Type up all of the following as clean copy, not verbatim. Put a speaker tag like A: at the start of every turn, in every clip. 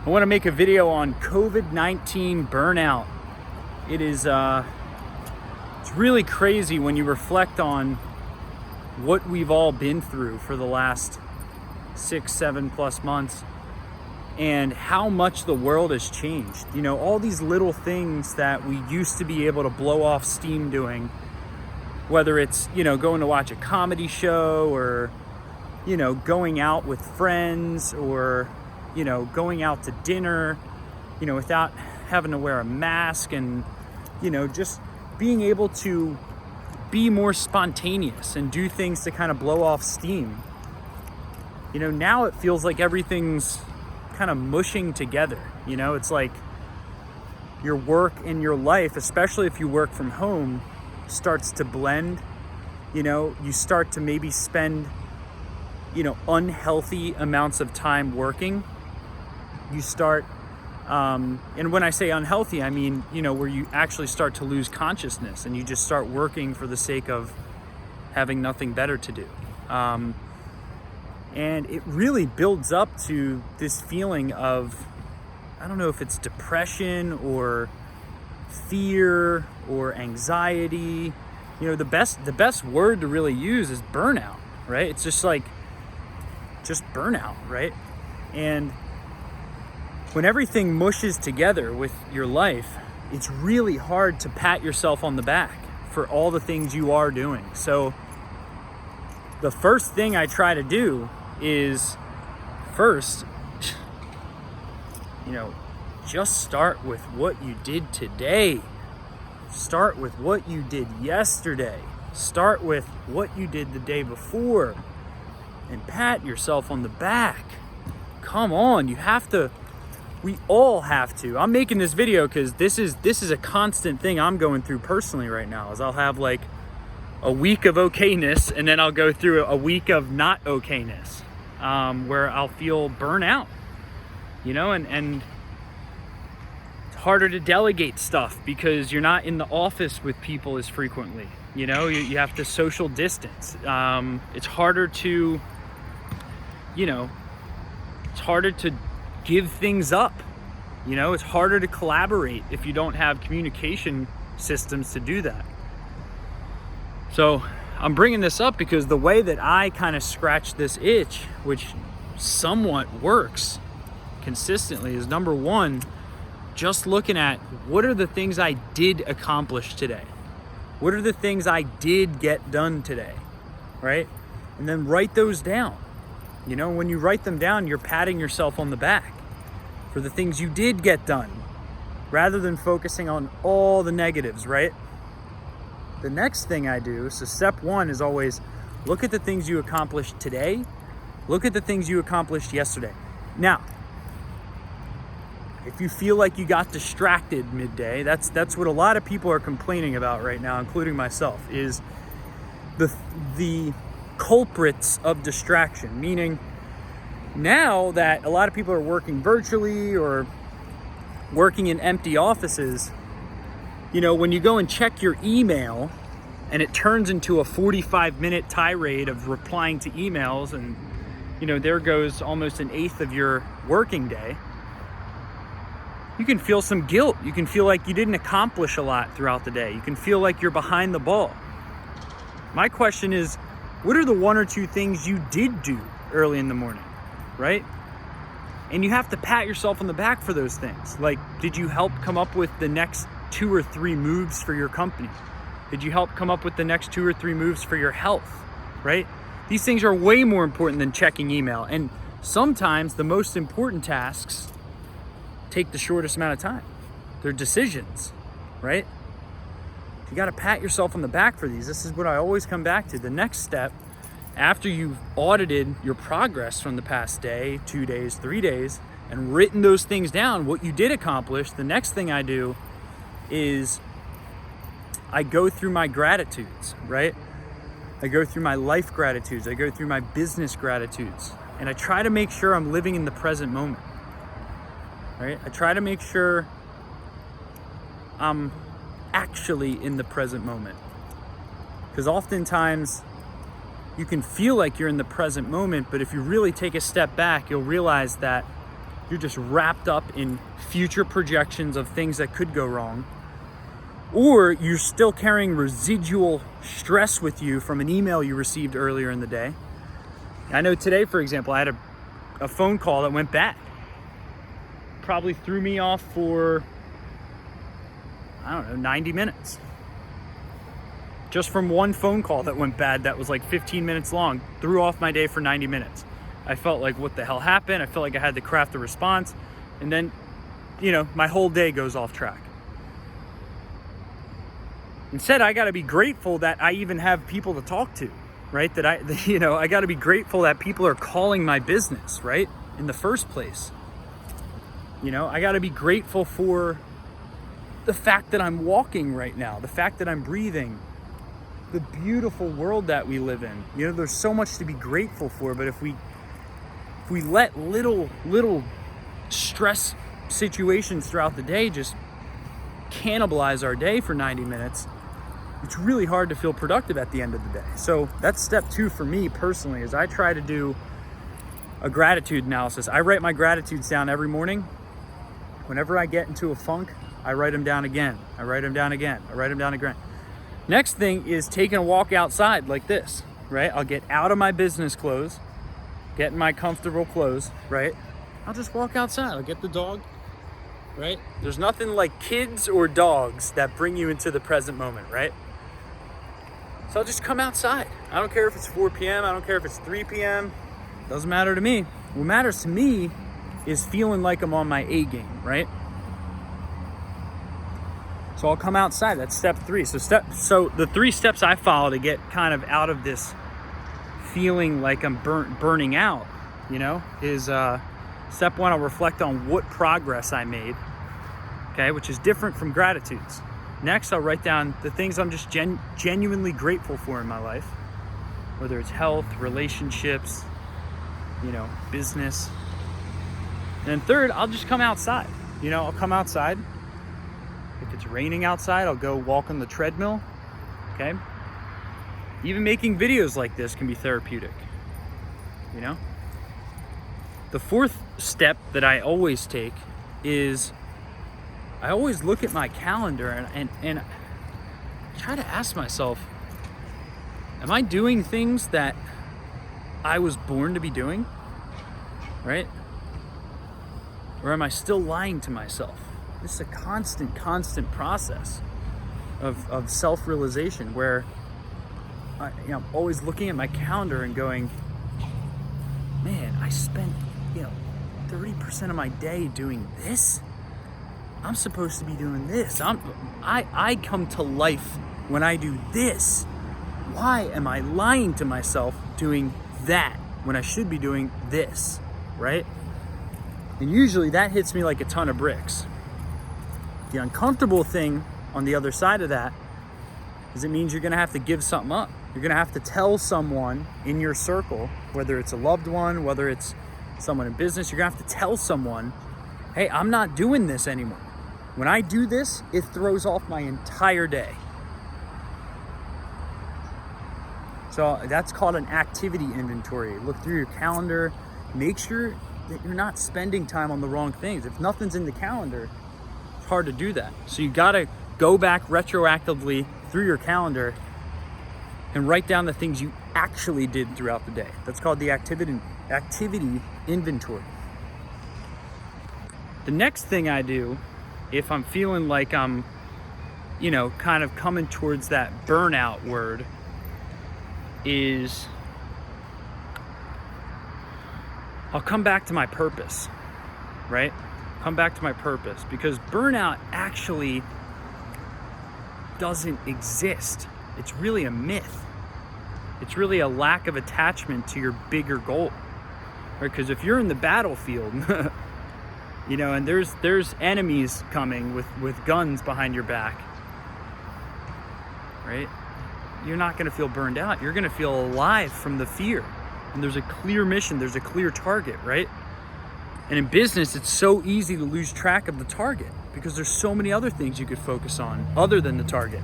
A: I want to make a video on COVID-19 burnout. It is it's really crazy when you reflect on what we've all been through for the last 6-7+ months and how much the world has changed. You know, all these little things that we used to be able to blow off steam doing, whether it's, you know, going to watch a comedy show or, you know, going out with friends or, you know, going out to dinner, you know, without having to wear a mask and, you know, just being able to be more spontaneous and do things to kind of blow off steam. You know, now it feels like everything's kind of mushing together. You know, it's like your work and your life, especially if you work from home, starts to blend. You know, you start to maybe spend, you know, unhealthy amounts of time working. You start, and when I say unhealthy, I mean, you know, where you actually start to lose consciousness and you just start working for the sake of having nothing better to do. And it really builds up to this feeling of, I don't know if it's depression or fear or anxiety. You know, the best word to really use is burnout, right? It's just like, just burnout, right? And when everything mushes together with your life, it's really hard to pat yourself on the back for all the things you are doing. So the first thing I try to do is first, you know, just start with what you did today. Start with what you did yesterday. Start with what you did the day before and pat yourself on the back. Come on, you have to. We all have to. I'm making this video because this is a constant thing I'm going through personally right now. Is I'll have like a week of okayness and then I'll go through a week of not okayness, where I'll feel burnout. You know, and it's harder to delegate stuff because you're not in the office with people as frequently. You know, you have to social distance. It's harder to, you know, it's harder to give things up. You know, it's harder to collaborate if you don't have communication systems to do that. So I'm bringing this up because the way that I kind of scratch this itch, which somewhat works consistently, is number one, just looking at what are the things I did accomplish today? What are the things I did get done today, right? And then write those down. You know, when you write them down, you're patting yourself on the back for the things you did get done, rather than focusing on all the negatives, right? The next thing I do, so step one is always look at the things you accomplished today, look at the things you accomplished yesterday. Now, if you feel like you got distracted midday, that's what a lot of people are complaining about right now, including myself, is the culprits of distraction. Meaning, now that a lot of people are working virtually or working in empty offices, you know, when you go and check your email and it turns into a 45-minute tirade of replying to emails, and, you know, there goes almost an eighth of your working day, you can feel some guilt. You can feel like you didn't accomplish a lot throughout the day. You can feel like you're behind the ball. My question is, what are the one or two things you did do early in the morning, right? And you have to pat yourself on the back for those things. Like, did you help come up with the next 2 or 3 moves for your company? Did you help come up with the next 2 or 3 moves for your health, right? These things are way more important than checking email. And sometimes the most important tasks take the shortest amount of time. They're decisions, right? You got to pat yourself on the back for these. This is what I always come back to. The next step, after you've audited your progress from the past day, 2 days, 3 days, and written those things down, what you did accomplish, the next thing I do is I go through my gratitudes, right? I go through my life gratitudes. I go through my business gratitudes. And I try to make sure I'm living in the present moment, right? I try to make sure I'm actually in the present moment. Because oftentimes you can feel like you're in the present moment, but if you really take a step back, you'll realize that You're just wrapped up in future projections of things that could go wrong. Or you're still carrying residual stress with you from an email you received earlier in the day. I know today, for example, I had a phone call that went bad. Probably threw me off for, 90 minutes. Just from one phone call that went bad that was like 15 minutes long, threw off my day for 90 minutes. I felt like, what the hell happened? I felt like I had to craft a response. And then, my whole day goes off track. Instead, I got to be grateful that I even have people to talk to, right? That I got to be grateful that people are calling my business, right? In the first place. I got to be grateful for the fact that I'm walking right now, the fact that I'm breathing, the beautiful world that we live in. There's so much to be grateful for, but if we let little stress situations throughout the day just cannibalize our day for 90 minutes, it's really hard to feel productive at the end of the day. So that's step 2 for me personally, is I try to do a gratitude analysis. I write my gratitudes down every morning. Whenever I get into a funk, I write them down again. I write them down again. I write them down again. Next thing is taking a walk outside like this, right? I'll get out of my business clothes, get in my comfortable clothes, right? I'll just walk outside. I'll get the dog, right? There's nothing like kids or dogs that bring you into the present moment, right? So I'll just come outside. I don't care if it's 4 p.m. I don't care if it's 3 p.m. Doesn't matter to me. What matters to me is feeling like I'm on my A game, right? So I'll come outside. That's step 3. So the 3 steps I follow to get kind of out of this feeling like I'm burning out, is step 1, I'll reflect on what progress I made, okay, which is different from gratitudes. Next, I'll write down the things I'm just genuinely grateful for in my life, whether it's health, relationships, business. And then third, I'll just come outside. I'll come outside. If it's raining outside, I'll go walk on the treadmill, okay? Even making videos like this can be therapeutic, The 4th step that I always take is I always look at my calendar and try to ask myself, am I doing things that I was born to be doing, right? Or am I still lying to myself? This is a constant process of self-realization where I'm always looking at my calendar and going, man, I spent 30% of my day doing this. I'm supposed to be doing this. I come to life when I do this. Why am I lying to myself doing that when I should be doing this, right? And usually that hits me like a ton of bricks. The uncomfortable thing on the other side of that is it means you're gonna have to give something up. You're gonna have to tell someone in your circle, whether it's a loved one, whether it's someone in business, you're gonna have to tell someone, hey, I'm not doing this anymore. When I do this, it throws off my entire day. So that's called an activity inventory. Look through your calendar, make sure that you're not spending time on the wrong things. If nothing's in the calendar, it's hard to do that. So you gotta go back retroactively through your calendar and write down the things you actually did throughout the day. That's called the activity inventory. The next thing I do, if I'm feeling like I'm, kind of coming towards that burnout word, is I'll come back to my purpose, right? Come back to my purpose, because burnout actually doesn't exist. It's really a myth. It's really a lack of attachment to your bigger goal, right? Because if you're in the battlefield, and there's enemies coming with guns behind your back, right? You're not going to feel burned out. You're going to feel alive from the fear. And there's a clear mission. There's a clear target, right? And in business, it's so easy to lose track of the target because there's so many other things you could focus on other than the target.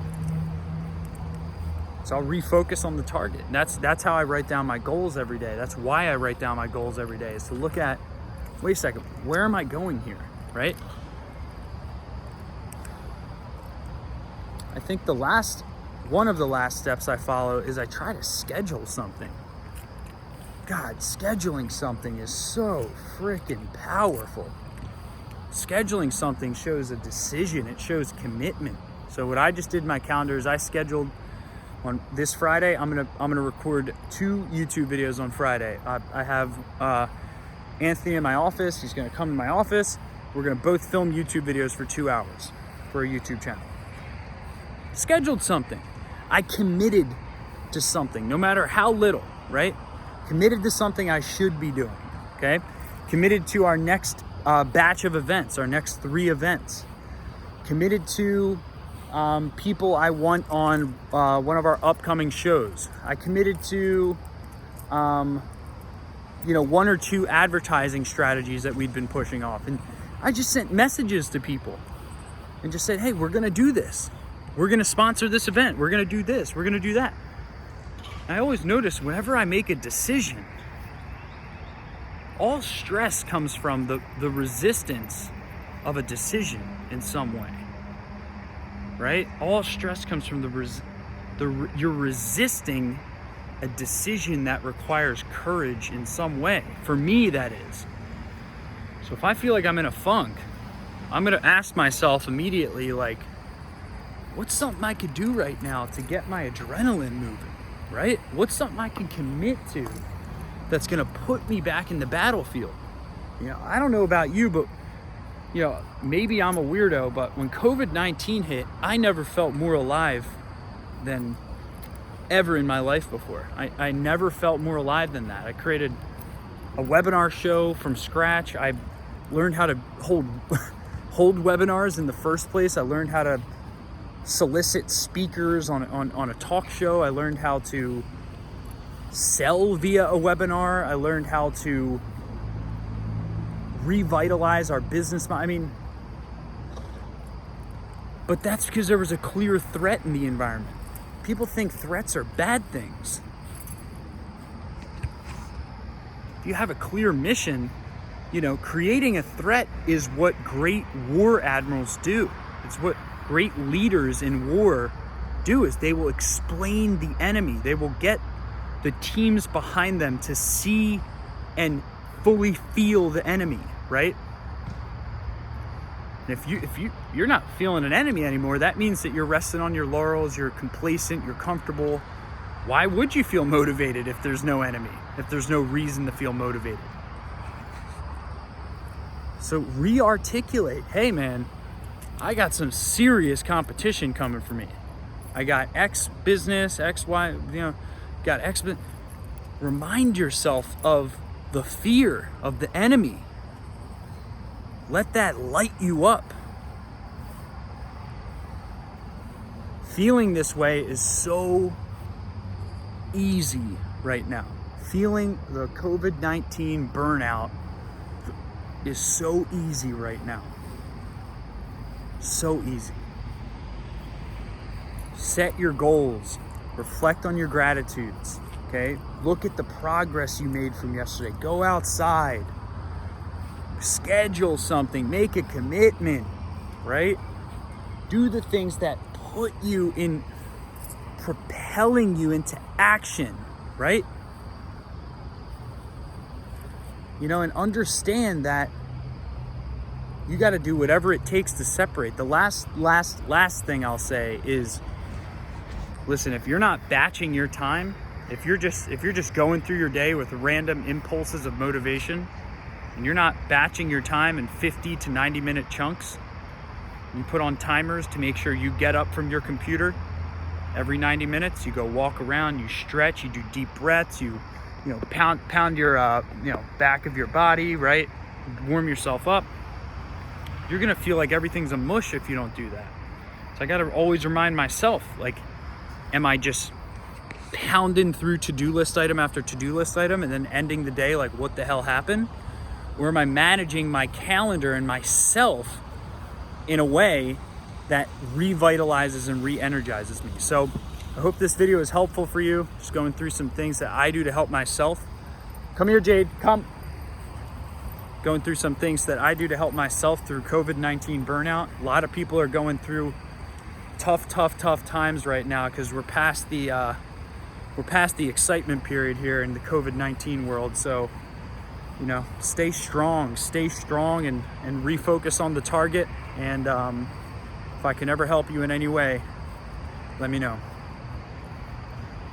A: So I'll refocus on the target. And that's how I write down my goals every day. That's why I write down my goals every day, is to look at wait a second, where am I going here, right? I think one of the last steps I follow is I try to schedule something. God, scheduling something is so freaking powerful. Scheduling something shows a decision, it shows commitment. So what I just did in my calendar is I scheduled on this Friday, I'm gonna record 2 YouTube videos on Friday. I have Anthony in my office. He's gonna come in my office. We're gonna both film YouTube videos for 2 hours for a YouTube channel. Scheduled something. I committed to something, no matter how little, right? Committed to something I should be doing, okay? Committed to our next batch of events, our next 3 events. Committed to people I want on one of our upcoming shows. I committed to, 1 or 2 advertising strategies that we'd been pushing off. And I just sent messages to people and just said, hey, we're gonna do this. We're gonna sponsor this event. We're gonna do this. We're gonna do that. I always notice whenever I make a decision, all stress comes from the resistance of a decision in some way, right? All stress comes from you're resisting a decision that requires courage in some way. For me, that is. So if I feel like I'm in a funk, I'm gonna ask myself immediately, like, what's something I could do right now to get my adrenaline moving, right? What's something I can commit to that's gonna put me back in the battlefield? I don't know about you, but maybe I'm a weirdo, but when COVID-19 hit, I never felt more alive than ever in my life before. I never felt more alive than that. I created a webinar show from scratch. I learned how to hold webinars in the first place. I learned how to solicit speakers on a talk show. I learned how to sell via a webinar. I learned how to revitalize our business. But that's because there was a clear threat in the environment. People think threats are bad things. If you have a clear mission, creating a threat is what great war admirals do. It's what great leaders in war do, is they will explain the enemy. They will get the teams behind them to see and fully feel the enemy, right? And if you're not feeling an enemy anymore, that means that you're resting on your laurels, you're complacent, you're comfortable. Why would you feel motivated if there's no enemy, if there's no reason to feel motivated? So re-articulate, hey man, I got some serious competition coming for me. I got X business, X, Y, got X business. Remind yourself of the fear of the enemy. Let that light you up. Feeling this way is so easy right now. Feeling the COVID-19 burnout is so easy right now. So easy. Set your goals. Reflect on your gratitudes. Okay? Look at the progress you made from yesterday. Go outside. Schedule something. Make a commitment. Right? Do the things that put you in, propelling you into action. Right? And understand that you got to do whatever it takes to separate. The last thing I'll say is, listen, if you're not batching your time, if you're just going through your day with random impulses of motivation, and you're not batching your time in 50 to 90 minute chunks, you put on timers to make sure you get up from your computer every 90 minutes, you go walk around, you stretch, you do deep breaths, you pound your back of your body, right? Warm yourself up. You're gonna feel like everything's a mush if you don't do that. So I gotta always remind myself, like, am I just pounding through to-do list item after to-do list item and then ending the day like, what the hell happened? Or am I managing my calendar and myself in a way that revitalizes and re-energizes me? So I hope this video is helpful for you. Just going through some things that I do to help myself. Come here, Jade, come. going through some things that I do to help myself through COVID-19 burnout. A lot of people are going through tough times right now because we're past the excitement period here in the COVID-19 world. So, you know, stay strong and refocus on the target. And if I can ever help you in any way, let me know.